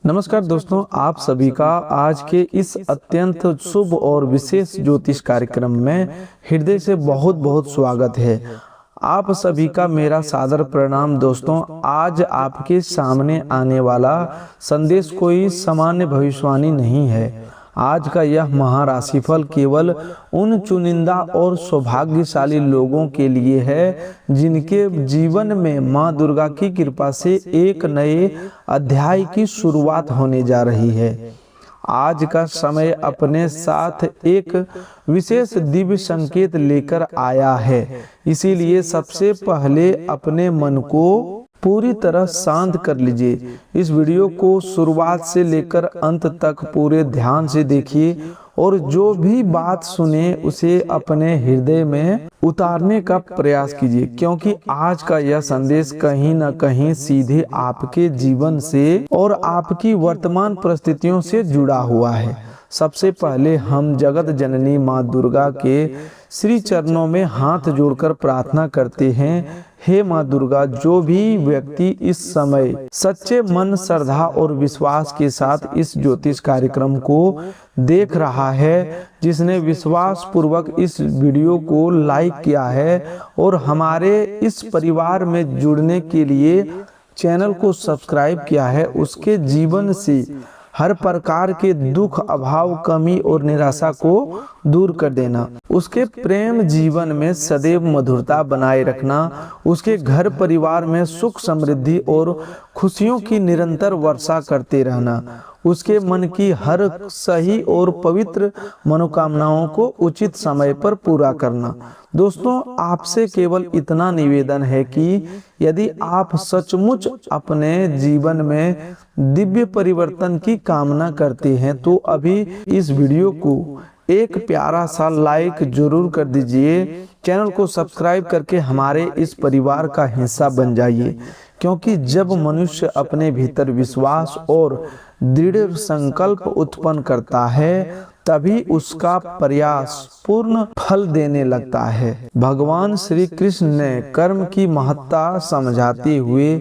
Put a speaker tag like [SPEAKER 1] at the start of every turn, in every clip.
[SPEAKER 1] नमस्कार दोस्तों, आप सभी का आज के इस अत्यंत शुभ और विशेष ज्योतिष कार्यक्रम में हृदय से बहुत बहुत स्वागत है। आप सभी का मेरा सादर प्रणाम। दोस्तों, आज आपके सामने आने वाला संदेश कोई सामान्य भविष्यवाणी नहीं है। आज का यह महाराशिफल केवल उन चुनिंदा और सौभाग्यशाली लोगों के लिए है जिनके जीवन में मां दुर्गा की कृपा से एक नए अध्याय की शुरुआत होने जा रही है। आज का समय अपने साथ एक विशेष दिव्य संकेत लेकर आया है, इसीलिए सबसे पहले अपने मन को पूरी तरह शांत कर लीजिए। इस वीडियो को शुरुआत से लेकर अंत तक पूरे ध्यान से देखिए और जो भी बात सुने उसे अपने हृदय में उतारने का प्रयास कीजिए, क्योंकि आज का यह संदेश कहीं न कहीं सीधे आपके जीवन से और आपकी वर्तमान परिस्थितियों से जुड़ा हुआ है। सबसे पहले हम जगत जननी माँ दुर्गा के श्री चरणों में हाथ जोड़कर प्रार्थना करते हैं। हे माँ दुर्गा, जो भी व्यक्ति इस समय सच्चे मन, श्रद्धा और विश्वास के साथ इस ज्योतिष कार्यक्रम को देख रहा है, जिसने विश्वास पूर्वक इस वीडियो को लाइक किया है और हमारे इस परिवार में जुड़ने के लिए चैनल को सब्सक्राइब किया है, उसके जीवन से हर प्रकार के दुख, अभाव, कमी और निराशा को दूर कर देना, उसके प्रेम जीवन में सदैव मधुरता बनाए रखना, उसके घर परिवार में सुख, समृद्धि और खुशियों की निरंतर वर्षा करते रहना, उसके मन की हर सही और पवित्र मनोकामनाओं को उचित समय पर पूरा करना। दोस्तों, आपसे केवल इतना निवेदन है कि यदि आप सचमुच अपने जीवन में दिव्य परिवर्तन की कामना करते हैं तो अभी इस वीडियो को एक प्यारा सा लाइक जरूर कर दीजिए। चैनल को सब्सक्राइब करके हमारे इस परिवार का हिस्सा बन जाइए, क्योंकि जब मनुष्य अपने भीतर विश्वास और दृढ़ संकल्प उत्पन्न करता है तभी उसका प्रयास पूर्ण फल देने लगता है। भगवान श्री कृष्ण ने कर्म की महत्ता समझाते हुए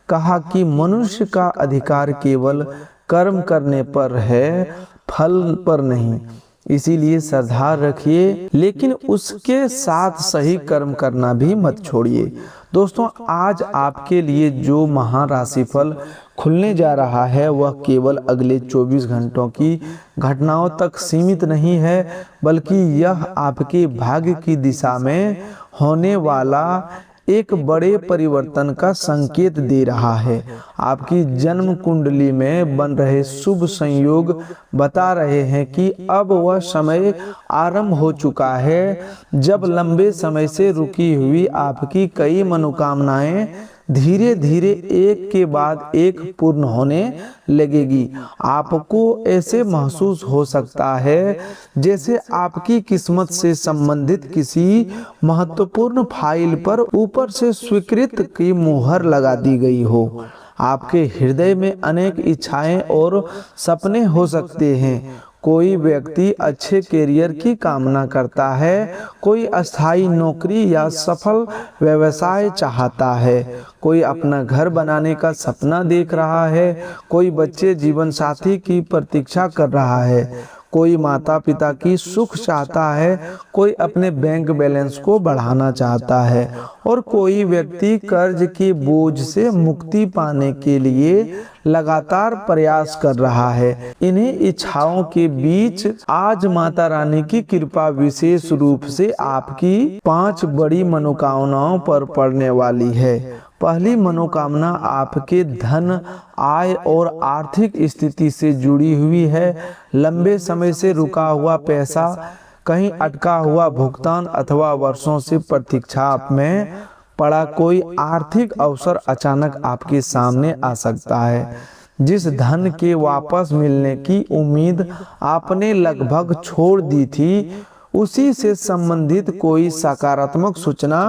[SPEAKER 1] कहा कि मनुष्य का अधिकार केवल कर्म करने पर है, फल पर नहीं। इसीलिए श्रद्धा रखिए, लेकिन उसके साथ सही कर्म करना भी मत छोड़िए। दोस्तों, आज आपके लिए जो महाराशिफल खुलने जा रहा है वह केवल अगले 24 घंटों की घटनाओं तक सीमित नहीं है, बल्कि यह आपके भाग्य की दिशा में होने वाला एक बड़े परिवर्तन का संकेत दे रहा है। आपकी जन्म कुंडली में बन रहे शुभ संयोग बता रहे हैं कि अब वह समय आरंभ हो चुका है जब लंबे समय से रुकी हुई आपकी कई मनोकामनाएं धीरे धीरे एक के बाद एक पूर्ण होने लगेगी। आपको ऐसे महसूस हो सकता है जैसे आपकी किस्मत से संबंधित किसी महत्वपूर्ण फाइल पर ऊपर से स्वीकृत की मुहर लगा दी गई हो। आपके हृदय में अनेक इच्छाएं और सपने हो सकते हैं। कोई व्यक्ति अच्छे करियर की कामना करता है, कोई अस्थायी नौकरी या सफल व्यवसाय चाहता है, कोई अपना घर बनाने का सपना देख रहा है, कोई बच्चे जीवन साथी की प्रतीक्षा कर रहा है, कोई माता पिता की सुख चाहता है, कोई अपने बैंक बैलेंस को बढ़ाना चाहता है और कोई व्यक्ति कर्ज के बोझ से मुक्ति पाने के लिए लगातार प्रयास कर रहा है। इन्हीं इच्छाओं के बीच आज माता रानी की कृपा विशेष रूप से आपकी 5 बड़ी मनोकामनाओं पर पड़ने वाली है। पहली मनोकामना आपके धन, आय और आर्थिक स्थिति से जुड़ी हुई है। लंबे समय से रुका हुआ पैसा, कहीं अटका हुआ भुगतान अथवा वर्षों से प्रतीक्षा में पड़ा कोई आर्थिक अवसर अचानक आपके सामने आ सकता है। जिस धन के वापस मिलने की उम्मीद आपने लगभग छोड़ दी थी, उसी से संबंधित कोई सकारात्मक सूचना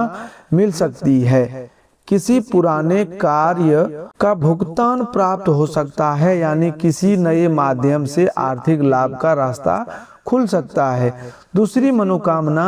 [SPEAKER 1] मिल सकती है। किसी पुराने कार्य का भुगतान प्राप्त हो सकता है, यानी किसी नए माध्यम से आर्थिक लाभ का रास्ता खुल सकता है। दूसरी मनोकामना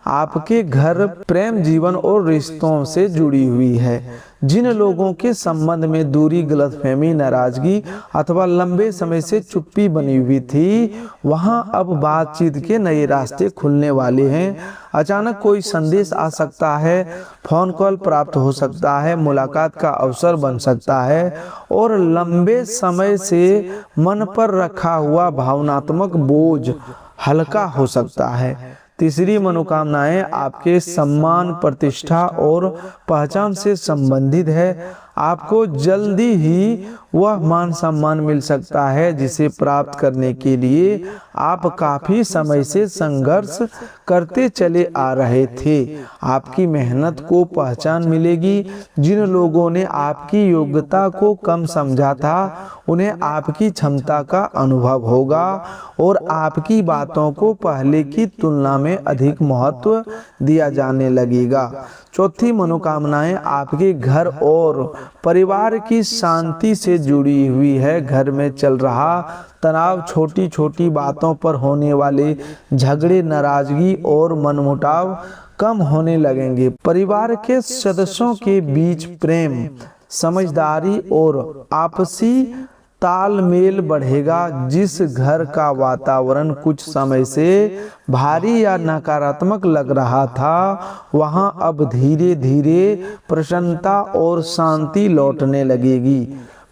[SPEAKER 1] आपके घर, प्रेम जीवन और रिश्तों से जुड़ी हुई है। जिन लोगों के संबंध में दूरी, गलतफहमी, नाराजगी अथवा लंबे समय से चुप्पी बनी हुई थी, वहां अब बातचीत के नए रास्ते खुलने वाले हैं। अचानक कोई संदेश आ सकता है, फोन कॉल प्राप्त हो सकता है, मुलाकात का अवसर बन सकता है और लंबे समय से मन पर रखा हुआ भावनात्मक बोझ हल्का हो सकता है। तीसरी मनोकामनाएं आपके सम्मान, प्रतिष्ठा और पहचान से संबंधित है। आपको जल्दी ही वह मान सम्मान मिल सकता है जिसे प्राप्त करने के लिए आप काफी समय से संघर्ष करते चले आ रहे थे। आपकी मेहनत को पहचान मिलेगी। जिन लोगों ने आपकी योग्यता को कम समझा था, उन्हें आपकी क्षमता का अनुभव होगा और आपकी बातों को पहले की तुलना में अधिक महत्व दिया जाने लगेगा। चौथी मनोकामनाएं आपके घर और परिवार की शांति से जुड़ी हुई है। घर में चल रहा तनाव, छोटी छोटी बातों पर होने वाले झगड़े, नाराजगी और मनमुटाव कम होने लगेंगे। परिवार के सदस्यों के बीच प्रेम, समझदारी और आपसी तालमेल बढ़ेगा। जिस घर का वातावरण कुछ समय से भारी या नकारात्मक लग रहा था, वहां अब धीरे धीरे प्रसन्नता और शांति लौटने लगेगी।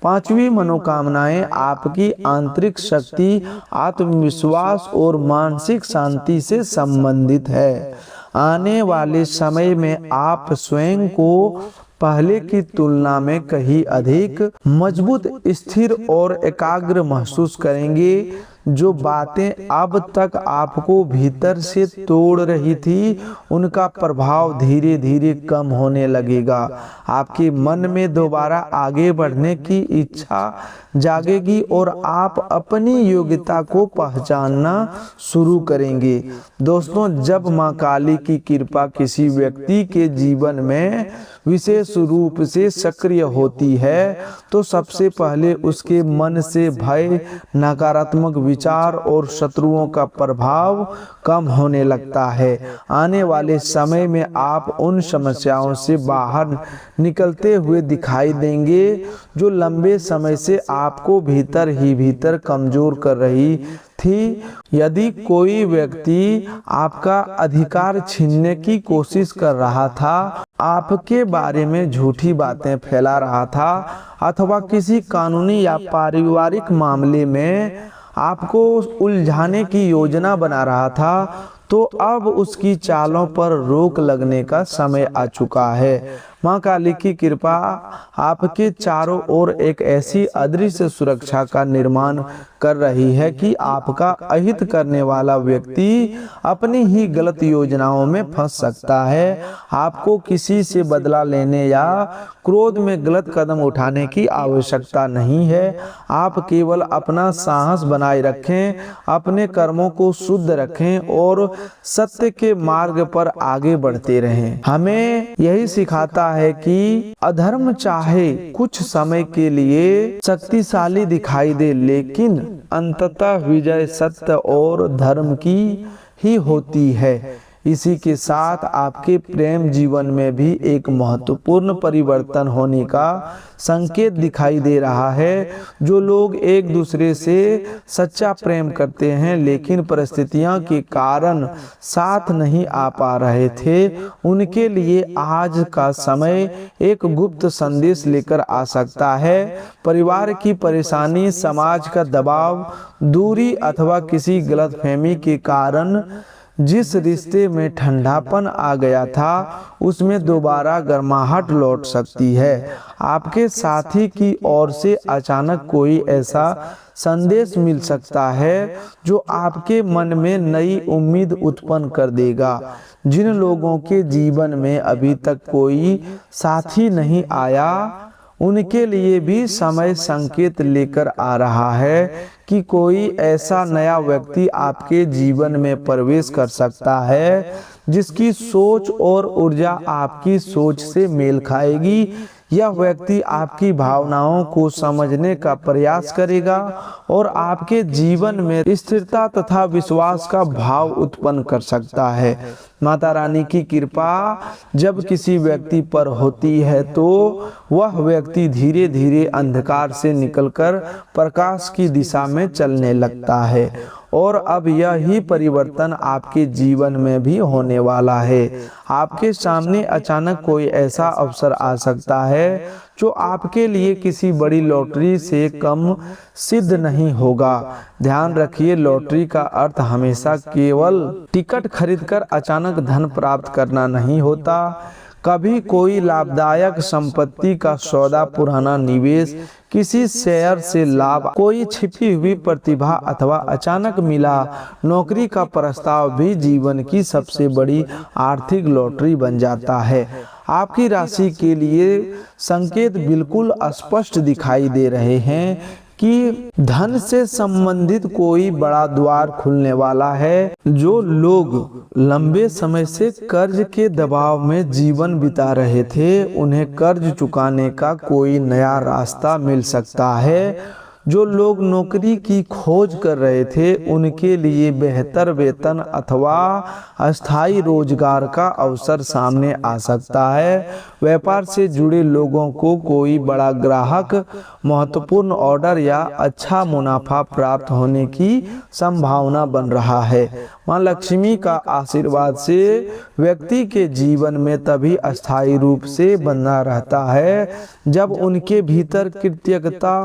[SPEAKER 1] पांचवी मनोकामनाएं आपकी आंतरिक शक्ति, आत्मविश्वास और मानसिक शांति से संबंधित है। आने वाले समय में आप स्वयं को पहले की तुलना में कहीं अधिक मजबूत, स्थिर और एकाग्र महसूस करेंगे। जो बातें अब तक आपको भीतर से तोड़ रही थी, उनका प्रभाव धीरे धीरे कम होने लगेगा। आपके मन में दोबारा आगे बढ़ने की इच्छा जागेगी और आप अपनी योग्यता को पहचानना शुरू करेंगे। दोस्तों, जब मां काली की कृपा किसी व्यक्ति के जीवन में विशेष रूप से सक्रिय होती है, तो सबसे पहले उसके मन से भय, नकारात्मक विचार और शत्रुओं का प्रभाव कम होने लगता है। आने वाले समय में आप उन समस्याओं से बाहर निकलते हुए दिखाई देंगे जो लंबे समय से आपको भीतर ही भीतर कमजोर कर रही थी। यदि कोई व्यक्ति आपका अधिकार छीनने की कोशिश कर रहा था, आपके बारे में झूठी बातें फैला रहा था अथवा किसी कानूनी या पारिवारिक मामले में आपको उलझाने की योजना बना रहा था, तो अब उसकी चालों पर रोक लगने का समय आ चुका है। मां काली की कृपा आपके चारों ओर एक ऐसी अदृश्य सुरक्षा का निर्माण कर रही है कि आपका अहित करने वाला व्यक्ति अपनी ही गलत योजनाओं में फंस सकता है। आपको किसी से बदला लेने या क्रोध में गलत कदम उठाने की आवश्यकता नहीं है। आप केवल अपना साहस बनाए रखें, अपने कर्मों को शुद्ध रखें और सत्य के मार्ग पर आगे बढ़ते रहें। हमें यही सिखाता है कि अधर्म चाहे कुछ समय के लिए शक्तिशाली दिखाई दे, लेकिन अंततः विजय सत्य और धर्म की ही होती है। इसी के साथ आपके प्रेम जीवन में भी एक महत्वपूर्ण परिवर्तन होने का संकेत दिखाई दे रहा है। जो लोग एक दूसरे से सच्चा प्रेम करते हैं लेकिन परिस्थितियां के कारण साथ नहीं आ पा रहे थे, उनके लिए आज का समय एक गुप्त संदेश लेकर आ सकता है। परिवार की परेशानी, समाज का दबाव, दूरी अथवा किसी गलतफहमी के कारण जिस रिश्ते में ठंडापन आ गया था, उसमें दोबारा गर्माहट लौट सकती है। आपके साथी की ओर से अचानक कोई ऐसा संदेश मिल सकता है जो आपके मन में नई उम्मीद उत्पन्न कर देगा। जिन लोगों के जीवन में अभी तक कोई साथी नहीं आया, उनके लिए भी समय संकेत लेकर आ रहा है कि कोई ऐसा नया व्यक्ति आपके जीवन में प्रवेश कर सकता है जिसकी सोच और ऊर्जा आपकी सोच से मेल खाएगी। यह व्यक्ति आपकी भावनाओं को समझने का प्रयास करेगा और आपके जीवन में स्थिरता तथा विश्वास का भाव उत्पन्न कर सकता है। माता रानी की कृपा जब किसी व्यक्ति पर होती है तो वह व्यक्ति धीरे धीरे अंधकार से निकलकर प्रकाश की दिशा में चलने लगता है और अब यही परिवर्तन आपके जीवन में भी होने वाला है। आपके सामने अचानक कोई ऐसा अवसर आ सकता है जो आपके लिए किसी बड़ी लॉटरी से कम सिद्ध नहीं होगा। ध्यान रखिए, लॉटरी का अर्थ हमेशा केवल टिकट खरीदकर अचानक धन प्राप्त करना नहीं होता। कभी कोई लाभदायक संपत्ति का सौदा, पुराना निवेश, किसी शेयर से लाभ, कोई छिपी हुई प्रतिभा अथवा अचानक मिला नौकरी का प्रस्ताव भी जीवन की सबसे बड़ी आर्थिक लॉटरी बन जाता है। आपकी राशि के लिए संकेत बिल्कुल स्पष्ट दिखाई दे रहे हैं कि धन से संबंधित कोई बड़ा द्वार खुलने वाला है। जो लोग लंबे समय से कर्ज के दबाव में जीवन बिता रहे थे, उन्हें कर्ज चुकाने का कोई नया रास्ता मिल सकता है। जो लोग नौकरी की खोज कर रहे थे, उनके लिए बेहतर वेतन अथवा अस्थायी रोजगार का अवसर सामने आ सकता है। व्यापार से जुड़े लोगों को कोई बड़ा ग्राहक, महत्वपूर्ण ऑर्डर या अच्छा मुनाफा प्राप्त होने की संभावना बन रहा है। मां लक्ष्मी का आशीर्वाद से व्यक्ति के जीवन में तभी अस्थायी रूप से बना रहता है जब उनके भीतर कृतज्ञता,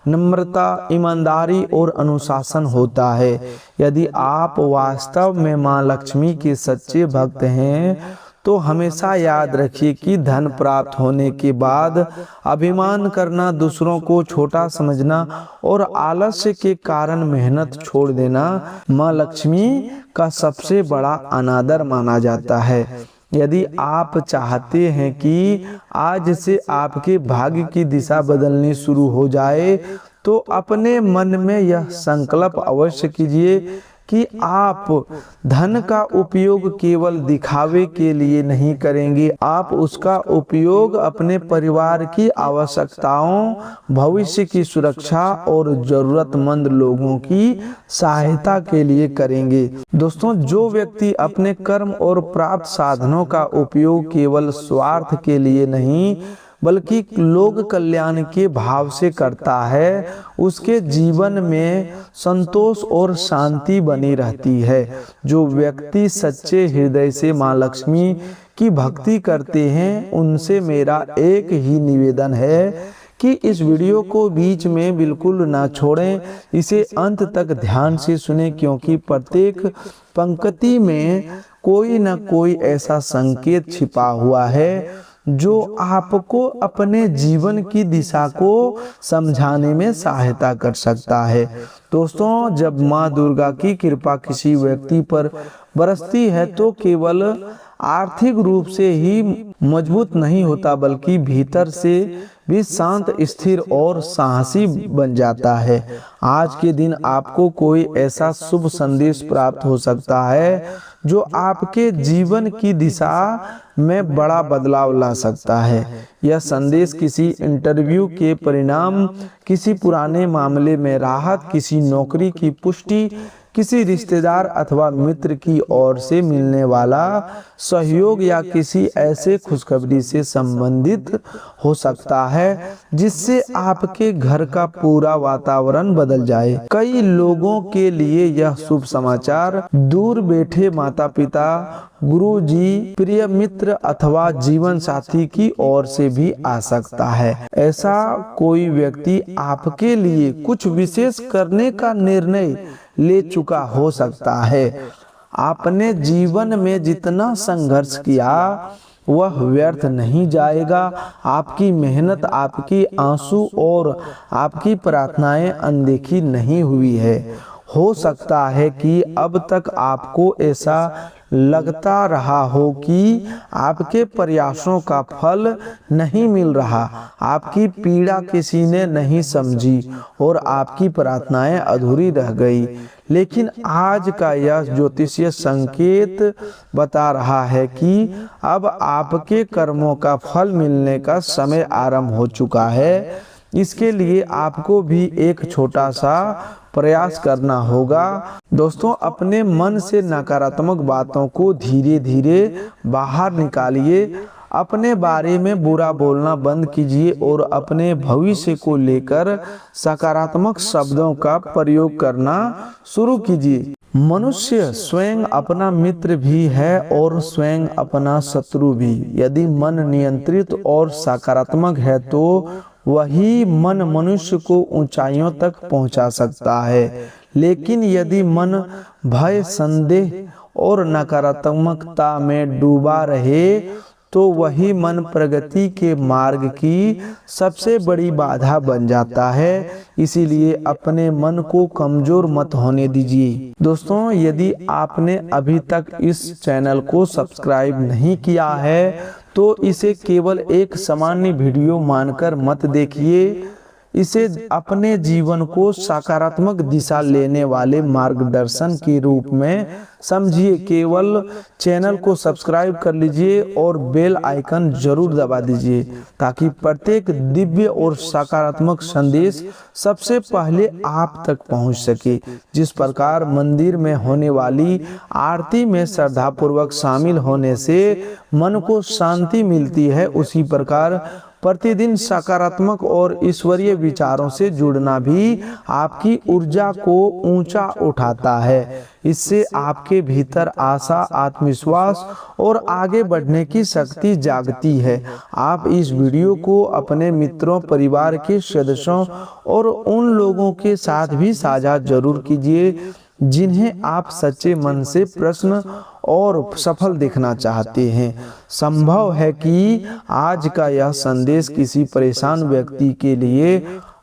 [SPEAKER 1] नम्रता, ईमानदारी और अनुशासन होता है। यदि आप वास्तव में मां लक्ष्मी के सच्चे भक्त हैं तो हमेशा याद रखिए कि धन प्राप्त होने के बाद अभिमान करना, दूसरों को छोटा समझना और आलस्य के कारण मेहनत छोड़ देना मां लक्ष्मी का सबसे बड़ा अनादर माना जाता है। यदि आप चाहते हैं कि आज से आपके भाग्य की दिशा बदलनी शुरू हो जाए तो अपने मन में यह संकल्प अवश्य कीजिए कि आप धन का उपयोग केवल दिखावे के लिए नहीं करेंगे। आप उसका उपयोग अपने परिवार की आवश्यकताओं, भविष्य की सुरक्षा और जरूरतमंद लोगों की सहायता के लिए करेंगे। दोस्तों, जो व्यक्ति अपने कर्म और प्राप्त साधनों का उपयोग केवल स्वार्थ के लिए नहीं बल्कि लोक कल्याण के भाव से करता है, उसके जीवन में संतोष और शांति बनी रहती है। जो व्यक्ति सच्चे हृदय से मां लक्ष्मी की भक्ति करते हैं, उनसे मेरा एक ही निवेदन है कि इस वीडियो को बीच में बिल्कुल ना छोड़ें, इसे अंत तक ध्यान से सुनें, क्योंकि प्रत्येक पंक्ति में कोई न कोई ऐसा संकेत छिपा हुआ है जो आपको अपने जीवन की दिशा को समझाने में सहायता कर सकता है। दोस्तों, जब माँ दुर्गा की कृपा किसी व्यक्ति पर बरसती है तो केवल आर्थिक रूप से ही मजबूत नहीं होता बल्कि भीतर से भी शांत, स्थिर और साहसी बन जाता है। आज के दिन आपको कोई ऐसा शुभ संदेश प्राप्त हो सकता है जो आपके जीवन की दिशा में बड़ा बदलाव ला सकता है। यह संदेश किसी इंटरव्यू के परिणाम, किसी पुराने मामले में राहत, किसी नौकरी की पुष्टि, किसी रिश्तेदार अथवा मित्र की ओर से मिलने वाला सहयोग या किसी ऐसे खुशखबरी से संबंधित हो सकता है जिससे आपके घर का पूरा वातावरण बदल जाए। कई लोगों के लिए यह शुभ समाचार दूर बैठे माता पिता, गुरु जी, प्रिय मित्र अथवा जीवन साथी की ओर से भी आ सकता है। ऐसा कोई व्यक्ति आपके लिए कुछ विशेष करने का निर्णय ले चुका हो सकता है। आपने जीवन में जितना संघर्ष किया वह व्यर्थ नहीं जाएगा। आपकी मेहनत, आपकी आंसू और आपकी प्रार्थनाएं अनदेखी नहीं हुई है। हो सकता है कि अब तक आपको ऐसा लगता रहा हो कि आपके प्रयासों का फल नहीं मिल रहा, आपकी पीड़ा किसी ने नहीं समझी और आपकी प्रार्थनाएं अधूरी रह गई। लेकिन आज का यह ज्योतिषीय संकेत बता रहा है कि अब आपके कर्मों का फल मिलने का समय आरंभ हो चुका है। इसके लिए आपको भी एक छोटा सा प्रयास करना होगा। दोस्तों, अपने मन से नकारात्मक बातों को धीरे धीरे बाहर निकालिए, अपने बारे में बुरा बोलना बंद कीजिए और अपने भविष्य को लेकर सकारात्मक शब्दों का प्रयोग करना शुरू कीजिए। मनुष्य स्वयं अपना मित्र भी है और स्वयं अपना शत्रु भी। यदि मन नियंत्रित और सकारात्मक है तो वही मन मनुष्य को ऊंचाइयों तक पहुंचा सकता है। लेकिन यदि मन भय, संदेह और नकारात्मकता में डूबा रहे तो वही मन प्रगति के मार्ग की सबसे बड़ी बाधा बन जाता है। इसीलिए अपने मन को कमजोर मत होने दीजिए। दोस्तों, यदि आपने अभी तक इस चैनल को सब्सक्राइब नहीं किया है तो इसे केवल एक सामान्य वीडियो मानकर मत देखिए। इसे अपने जीवन को सकारात्मक दिशा लेने वाले मार्गदर्शन के रूप में समझिए। केवल चैनल को सब्सक्राइब कर लीजिए और बेल आइकन जरूर दबा दीजिए ताकि प्रत्येक दिव्य और सकारात्मक संदेश सबसे पहले आप तक पहुंच सके। जिस प्रकार मंदिर में होने वाली आरती में श्रद्धापूर्वक शामिल होने से मन को शांति मिलती है, उसी प्रकार प्रतिदिन सकारात्मक और ईश्वरीय विचारों से जुड़ना भी आपकी ऊर्जा को ऊंचा उठाता है। इससे आपके भीतर आशा, आत्मविश्वास और आगे बढ़ने की शक्ति जागती है। आप इस वीडियो को अपने मित्रों, परिवार के सदस्यों और उन लोगों के साथ भी साझा जरूर कीजिए जिन्हें आप सच्चे मन से प्रसन्न और सफल देखना चाहते हैं। संभव है कि आज का यह संदेश किसी परेशान व्यक्ति के लिए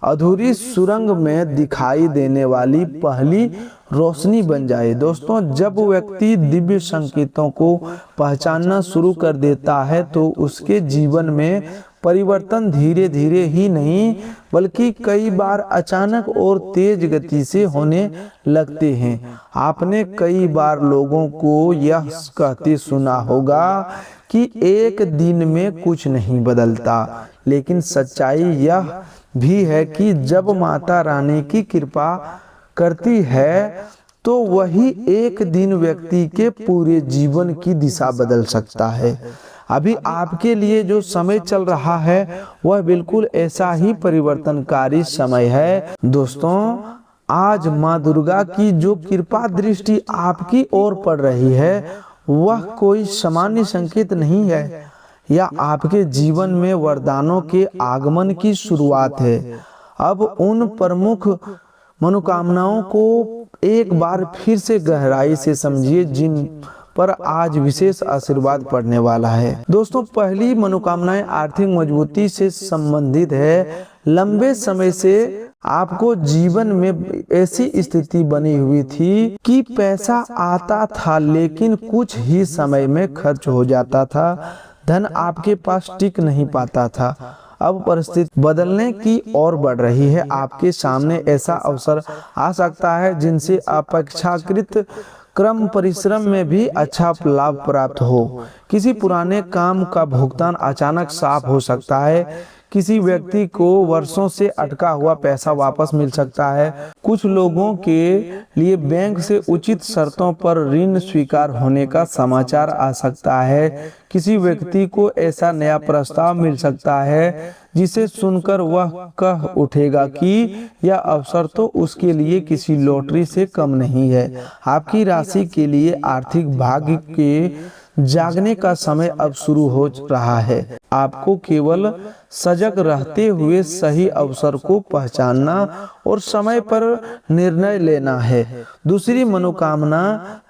[SPEAKER 1] अधूरी सुरंग में दिखाई देने वाली पहली रोशनी बन जाए। दोस्तों, जब व्यक्ति दिव्य संकेतों को पहचानना शुरू कर देता है तो उसके जीवन में परिवर्तन धीरे धीरे ही नहीं बल्कि कई बार अचानक और तेज गति से होने लगते हैं। आपने कई बार लोगों को यह कहते सुना होगा कि एक दिन में कुछ नहीं बदलता, लेकिन सच्चाई यह भी है कि जब माता रानी की कृपा करती है तो वही एक दिन व्यक्ति के पूरे जीवन की दिशा बदल सकता है। अभी आपके लिए जो समय चल रहा है वह बिल्कुल ऐसा ही परिवर्तनकारी समय है। दोस्तों, आज माँ दुर्गा की जो कृपा दृष्टि आपकी ओर पड़ रही है वह कोई सामान्य संकेत नहीं है, यह आपके जीवन में वरदानों के आगमन की शुरुआत है। अब उन प्रमुख मनोकामनाओं को एक बार फिर से गहराई से समझिए जिन पर आज विशेष आशीर्वाद पड़ने वाला है। दोस्तों, पहली मनोकामनाएं आर्थिक मजबूती से संबंधित है। लंबे समय से आपको जीवन में ऐसी स्थिति बनी हुई थी कि पैसा आता था लेकिन कुछ ही समय में खर्च हो जाता था, धन आपके पास टिक नहीं पाता था। अब परिस्थिति बदलने की ओर बढ़ रही है। आपके सामने ऐसा अवसर आ सकता है जिनसे अपेक्षाकृत क्रम परिश्रम में भी अच्छा लाभ प्राप्त हो। किसी पुराने काम का भुगतान अचानक साफ हो सकता है। किसी व्यक्ति को वर्षों से अटका हुआ पैसा वापस मिल सकता है। कुछ लोगों के लिए बैंक से उचित शर्तों पर ऋण स्वीकार होने का समाचार आ सकता है। किसी व्यक्ति को ऐसा नया प्रस्ताव मिल सकता है जिसे सुनकर वह कह उठेगा कि यह अवसर तो उसके लिए किसी लॉटरी से कम नहीं है। आपकी राशि के लिए आर्थिक भाग्य के जागने का समय अब शुरू हो रहा है। आपको केवल सजग रहते हुए सही अवसर को पहचानना और समय पर निर्णय लेना है। दूसरी मनोकामना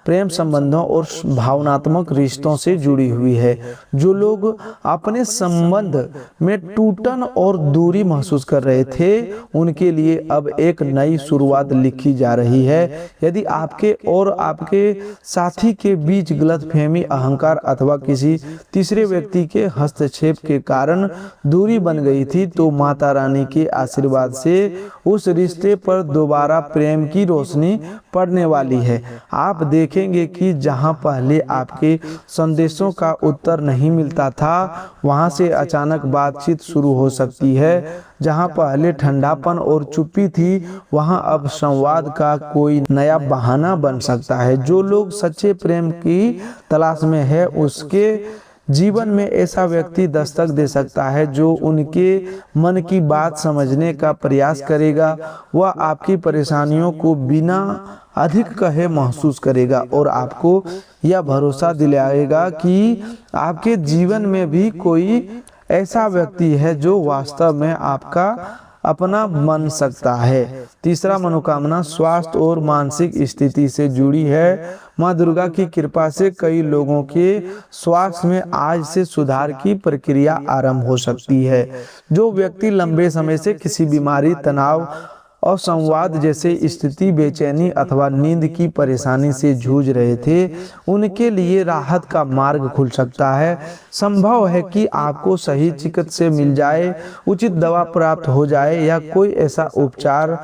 [SPEAKER 1] प्रेम संबंधों और भावनात्मक रिश्तों से जुड़ी हुई है। जो लोग अपने संबंध में टूटन और दूरी महसूस कर रहे थे, उनके लिए अब एक नई शुरुआत लिखी जा रही है। यदि आपके और आपके साथी के बीच गलतफहमी, अहंकार अथवा किसी तीसरे व्यक्ति के हस्तक्षेप के कारण दूरी बन गई थी, तो माता रानी के आशीर्वाद से उस रिश्ते पर दोबारा प्रेम की रोशनी पड़ने वाली है। आप देखेंगे कि जहां पहले आपके संदेशों का उत्तर नहीं मिलता था, वहां से अचानक बातचीत शुरू हो सकती है। जहां पहले ठंडापन और चुप्पी थी, वहां अब संवाद का कोई नया बहाना बन सकता है। जो लोग सच्चे प्रेम की तलाश में है, उसके जीवन में ऐसा व्यक्ति दस्तक दे सकता है जो उनके मन की बात समझने का प्रयास करेगा। वह आपकी परेशानियों को बिना अधिक कहे महसूस करेगा और आपको यह भरोसा दिलाएगा कि आपके जीवन में भी कोई ऐसा व्यक्ति है जो वास्तव में आपका अपना बन सकता है। तीसरा मनोकामना स्वास्थ्य और मानसिक स्थिति से जुड़ी है। माँ दुर्गा की कृपा से कई लोगों के स्वास्थ्य में आज से सुधार की प्रक्रिया आरंभ हो सकती है। जो व्यक्ति लंबे समय से किसी बीमारी, तनाव और संवाद जैसे स्थिति, बेचैनी अथवा नींद की परेशानी से जूझ रहे थे, उनके लिए राहत का मार्ग खुल सकता है। संभव है कि आपको सही चिकित्सा मिल जाए, उचित दवा प्राप्त हो जाए या कोई ऐसा उपचार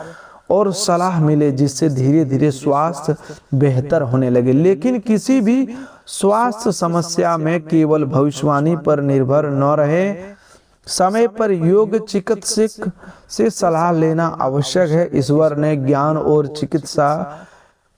[SPEAKER 1] और सलाह मिले जिससे धीरे धीरे स्वास्थ्य बेहतर होने लगे। लेकिन किसी भी स्वास्थ्य समस्या में केवल भविष्यवाणी पर निर्भर न रहे, समय पर योग चिकित्सक से सलाह लेना आवश्यक है। ईश्वर ने ज्ञान और चिकित्सा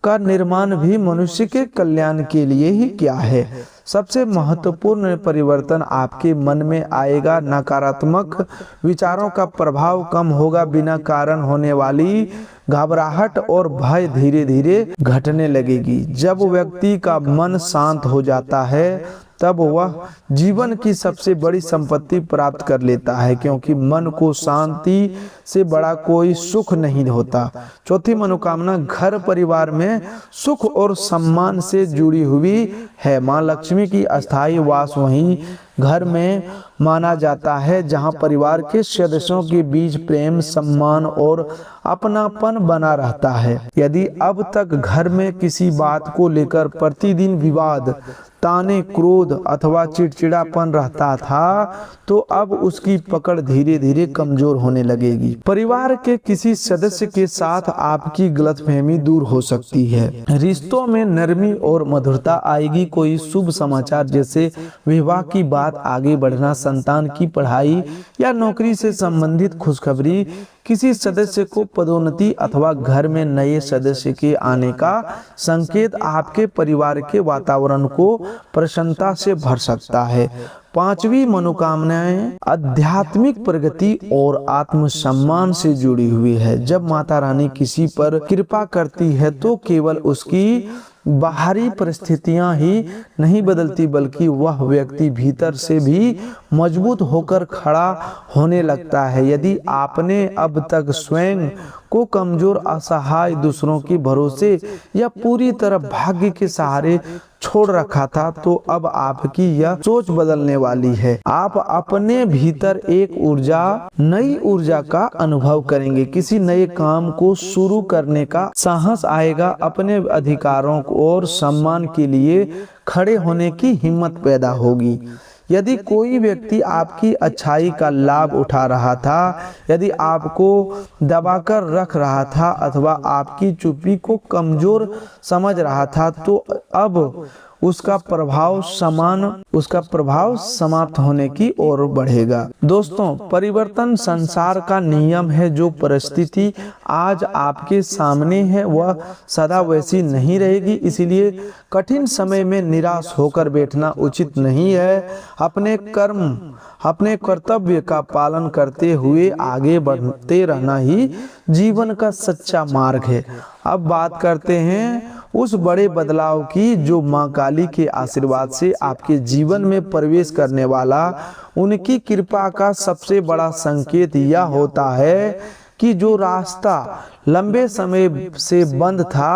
[SPEAKER 1] का निर्माण भी मनुष्य के कल्याण के लिए ही किया है। सबसे महत्वपूर्ण परिवर्तन आपके मन में आएगा। नकारात्मक विचारों का प्रभाव कम होगा। बिना कारण होने वाली घबराहट और भय धीरे धीरे घटने लगेगी। जब व्यक्ति का मन शांत हो जाता है, तब वह जीवन की सबसे बड़ी संपत्ति प्राप्त कर लेता है, क्योंकि मन को शांति से बड़ा कोई सुख नहीं होता। चौथी मनोकामना घर परिवार में सुख और सम्मान से जुड़ी हुई है। माँ लक्ष्मी की अस्थायी वास वहीं घर में माना जाता है जहां परिवार के सदस्यों के बीच प्रेम, सम्मान और अपनापन बना रहता है। यदि अब तक घर में किसी बात को लेकर प्रतिदिन विवाद, ताने, क्रोध अथवा चिड़चिड़ापन रहता था, तो अब उसकी पकड़ धीरे धीरे कमजोर होने लगेगी। परिवार के किसी सदस्य के साथ आपकी गलतफहमी दूर हो सकती है। रिश्तों में नरमी और मधुरता आएगी। कोई शुभ समाचार जैसे विवाह की बात आगे बढ़ना, संतान की पढ़ाई या नौकरी से संबंधित खुशखबरी, किसी सदस्य को पदोन्नति अथवा घर में नए सदस्य के आने का संकेत आपके परिवार के वातावरण को प्रसन्नता से भर सकता है। पांचवी मनोकामनाएं आध्यात्मिक प्रगति और आत्मसम्मान से जुड़ी हुई है। जब माता रानी किसी पर कृपा करती है, तो केवल उसकी बाहरी परिस्थितियां ही नहीं बदलती, बल्कि वह व्यक्ति भीतर से भी मजबूत होकर खड़ा होने लगता है। यदि आपने अब तक स्वयं को कमजोर, असहाय, दूसरों के भरोसे या पूरी तरह भाग्य के सहारे छोड़ रखा था, तो अब आपकी यह सोच बदलने वाली है। आप अपने भीतर एक नई ऊर्जा का अनुभव करेंगे। किसी नए काम को शुरू करने का साहस आएगा। अपने अधिकारों और सम्मान के लिए खड़े होने की हिम्मत पैदा होगी। यदि कोई व्यक्ति आपकी अच्छाई का लाभ उठा रहा था, यदि आपको दबाकर रख रहा था अथवा आपकी चुप्पी को कमजोर समझ रहा था, तो अब उसका प्रभाव समाप्त होने की ओर बढ़ेगा। दोस्तों, परिवर्तन संसार का नियम है। जो परिस्थिति आज आपके सामने है, वह सदा वैसी नहीं रहेगी। इसलिए कठिन समय में निराश होकर बैठना उचित नहीं है। अपने कर्तव्य का पालन करते हुए आगे बढ़ते रहना ही जीवन का सच्चा मार्ग है। अब बात करते हैं उस बड़े बदलाव की जो माँ काली के आशीर्वाद से आपके जीवन में प्रवेश करने वाला। उनकी कृपा का सबसे बड़ा संकेत यह होता है कि जो रास्ता लंबे समय से बंद था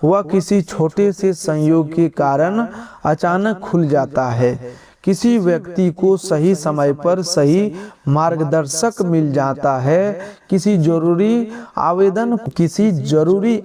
[SPEAKER 1] वह किसी छोटे से संयोग के कारण अचानक खुल जाता है। किसी व्यक्ति को सही समय पर सही मार्गदर्शक मिल जाता है। किसी जरूरी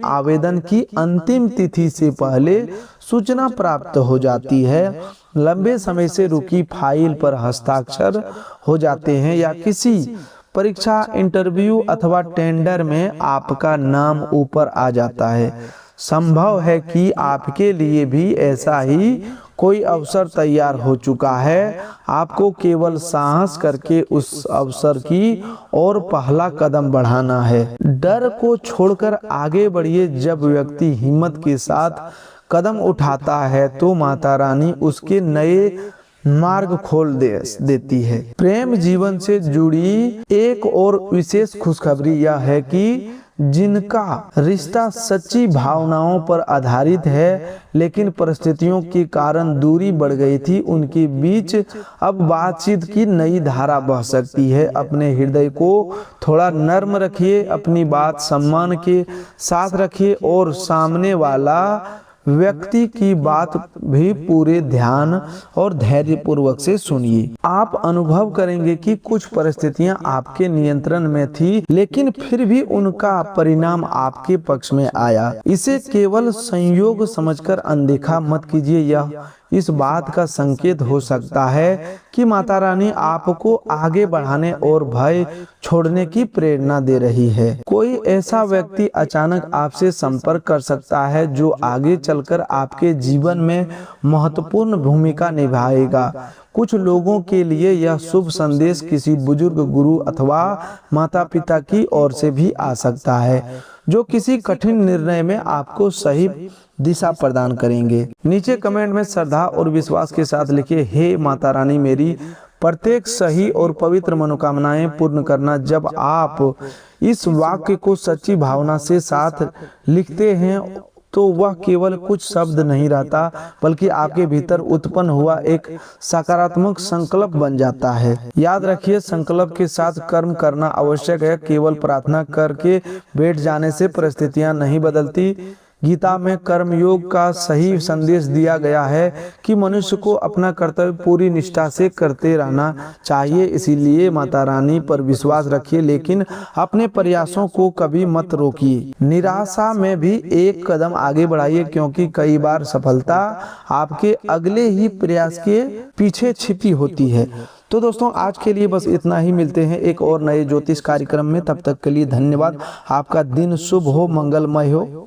[SPEAKER 1] आवेदन की अंतिम तिथि से पहले सूचना प्राप्त हो जाती है। लंबे समय से रुकी फाइल पर हस्ताक्षर हो जाते हैं या किसी परीक्षा, इंटरव्यू अथवा टेंडर में आपका नाम ऊपर आ जाता है। संभव है कि आपके लिए भी ऐसा ही कोई अवसर तैयार हो चुका है। आपको केवल साहस करके उस अवसर की ओर पहला कदम बढ़ाना है। डर को छोड़कर आगे बढ़िए। जब व्यक्ति हिम्मत के साथ कदम उठाता है तो माता रानी उसके नए मार्ग खोल देती है। प्रेम जीवन से जुड़ी एक और विशेष खुशखबरी यह है कि जिनका रिश्ता सच्ची भावनाओं पर आधारित है लेकिन परिस्थितियों के कारण दूरी बढ़ गई थी, उनके बीच अब बातचीत की नई धारा बह सकती है। अपने हृदय को थोड़ा नर्म रखिए, अपनी बात सम्मान के साथ रखिए और सामने वाला व्यक्ति की बात भी पूरे ध्यान और धैर्य पूर्वक से सुनिए। आप अनुभव करेंगे कि कुछ परिस्थितियां आपके नियंत्रण में थी लेकिन फिर भी उनका परिणाम आपके पक्ष में आया। इसे केवल संयोग समझकर अनदेखा मत कीजिए। यह इस बात का संकेत हो सकता है कि माता रानी आपको आगे बढ़ाने और भय छोड़ने की प्रेरणा दे रही है। कोई ऐसा व्यक्ति अचानक आपसे संपर्क कर सकता है जो आगे चलकर आपके जीवन में महत्वपूर्ण भूमिका निभाएगा। कुछ लोगों के लिए यह शुभ संदेश किसी बुजुर्ग, गुरु अथवा माता पिता की ओर से भी आ सकता है जो किसी कठिन निर्णय में आपको सही दिशा प्रदान करेंगे। नीचे कमेंट में श्रद्धा और विश्वास के साथ लिखिए, हे माता रानी मेरी प्रत्येक सही और पवित्र मनोकामनाएं पूर्ण करना। जब आप इस वाक्य को सच्ची भावना से साथ लिखते हैं तो वह केवल कुछ शब्द नहीं रहता बल्कि आपके भीतर उत्पन्न हुआ एक सकारात्मक संकल्प बन जाता है। याद रखिए, संकल्प के साथ कर्म करना आवश्यक है। केवल प्रार्थना करके बैठ जाने से परिस्थितियां नहीं बदलती। गीता में कर्मयोग का सही संदेश दिया गया है कि मनुष्य को अपना कर्तव्य पूरी निष्ठा से करते रहना चाहिए। इसीलिए माता रानी पर विश्वास रखिए लेकिन अपने प्रयासों को कभी मत रोकिए। निराशा में भी एक कदम आगे बढ़ाइए क्योंकि कई बार सफलता आपके अगले ही प्रयास के पीछे छिपी होती है। तो दोस्तों आज के लिए बस इतना ही। मिलते हैं एक और नए ज्योतिष कार्यक्रम में। तब तक के लिए धन्यवाद। आपका दिन शुभ हो, मंगलमय हो।